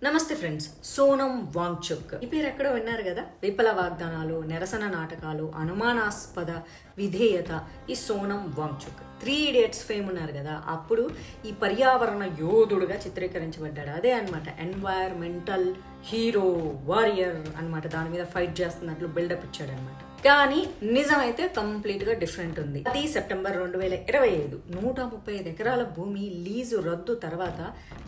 నమస్తే ఫ్రెండ్స్. సోనం వాంగ్చుక్ ఈ పేరు ఎక్కడో విన్నారు కదా. విఫల వాగ్దానాలు, నిరసన నాటకాలు, అనుమానాస్పద విధేయత. ఈ సోనం వాంగ్చుక్ 3 Idiots ఫేమ్ ఉన్నారు కదా, అప్పుడు ఈ పర్యావరణ యోధుడుగా చిత్రీకరించబడ్డాడు. అదే అనమాట, ఎన్వైర్మెంటల్ హీరో వారియర్ అనమాట. దాని మీద ఫైట్ చేస్తున్నట్లు బిల్డప్ ఇచ్చాడు అనమాట. కానీ నిజమైతే కంప్లీట్ గా డిఫరెంట్ ఉంది. అది సెప్టెంబర్ 2025. 135 ఎకరాల భూమి లీజు రద్దు తర్వాత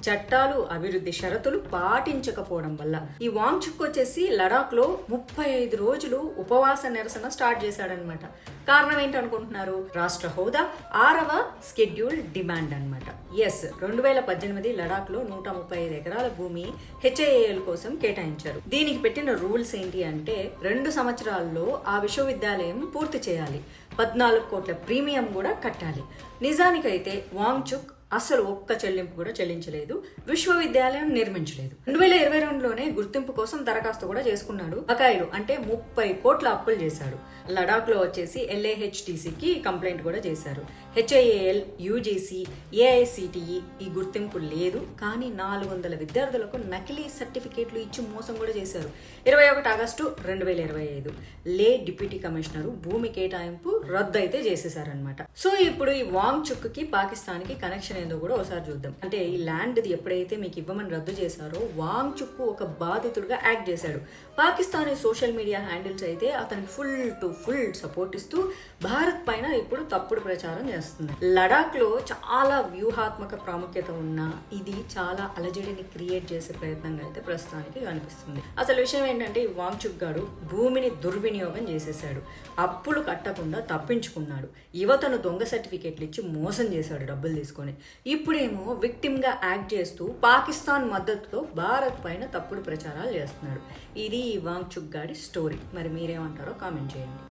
చట్టాలు, అభివృద్ధి షరతులు పాటించకపోవడం వల్ల ఈ వాంగ్చుక్ వచ్చేసి లడాక్ లో 35 రోజులు ఉపవాస నిరసన స్టార్ట్ చేశాడనమాట. కారణం ఏంటనుకుంటున్నారు? రాష్ట్ర హోదా 6వ స్కెడ్యూల్ డిమాండ్ అనమాట. ఎస్, 2018 లడాక్ లో 135 ఎకరాల భూమి హెచ్ఏఎల్ కోసం కేటాయించారు. దీనికి పెట్టిన రూల్స్ ఏంటి అంటే 2 సంవత్సరాల్లో ఆ విశ్వవిద్యాలయం పూర్తి చేయాలి, 14 కోట్ల ప్రీమియం కూడా కట్టాలి. నిజానికైతే వాంగ్చుక్ అసలు ఒక్క చెల్లింపు కూడా చెల్లించలేదు, విశ్వవిద్యాలయం నిర్మించలేదు. 2022లోనే గుర్తింపు కోసం దరఖాస్తు కూడా చేసుకున్నాడు. బకాయిలు అంటే 30 కోట్ల అప్పులు చేశాడు. లడాక్ లో వచ్చేసి LAHTCకి కంప్లైంట్ కూడా చేశారు. హెచ్ఐఏఎల్, యూజీసీ, ఏఐసిటిఈ ఈ గుర్తింపు లేదు, కానీ 400 విద్యార్థులకు నకిలీ సర్టిఫికేట్లు ఇచ్చి మోసం కూడా చేశారు. 21 ఆగస్టు 2025 లే డిప్యూటీ కమిషనర్ భూమి కేటాయింపు రద్దు అయితే చేసేసారనమాట. సో ఇప్పుడు ఈ వాంగ్చుక్ కి పాకిస్తాన్ కి కనెక్షన్ ఏందో కూడా ఒకసారి చూద్దాం. అంటే ఈ ల్యాండ్ ఎప్పుడైతే మీకు ఇవ్వమని రద్దు చేశారో వాంగ్చుక్ ఒక బాధితుడిగా యాక్ట్ చేశాడు. పాకిస్తానీ సోషల్ మీడియా హ్యాండిల్స్ అయితే అతనికి ఫుల్ సపోర్ట్ ఇస్తూ భారత్ పైన ఇప్పుడు తప్పుడు ప్రచారం చేస్తుంది. లడాక్ లో చాలా వ్యూహాత్మక ప్రాముఖ్యత ఉన్న ఇది చాలా అలజడిని క్రియేట్ చేసే ప్రయత్నంగా అయితే ప్రస్తుతానికి కనిపిస్తుంది. అసలు విషయం ఏంటంటే ఈ వాంగ్చుక్ గాడు భూమిని దుర్వినియోగం చేసేసాడు, అప్పులు కట్టకుండా తప్పించుకున్నాడు, యువతను దొంగ సర్టిఫికేట్లు ఇచ్చి మోసం చేశాడు డబ్బులు తీసుకొని. ఇప్పుడేమో విక్టిమ్ గా యాక్ట్ చేస్తూ పాకిస్తాన్ మద్దతుతో భారత్ పైన తప్పుడు ప్రచారాలు చేస్తున్నాడు. ఇది వాంగ్చుక్ గాడి స్టోరీ. మరి మీరేమంటారో కామెంట్ చేయండి.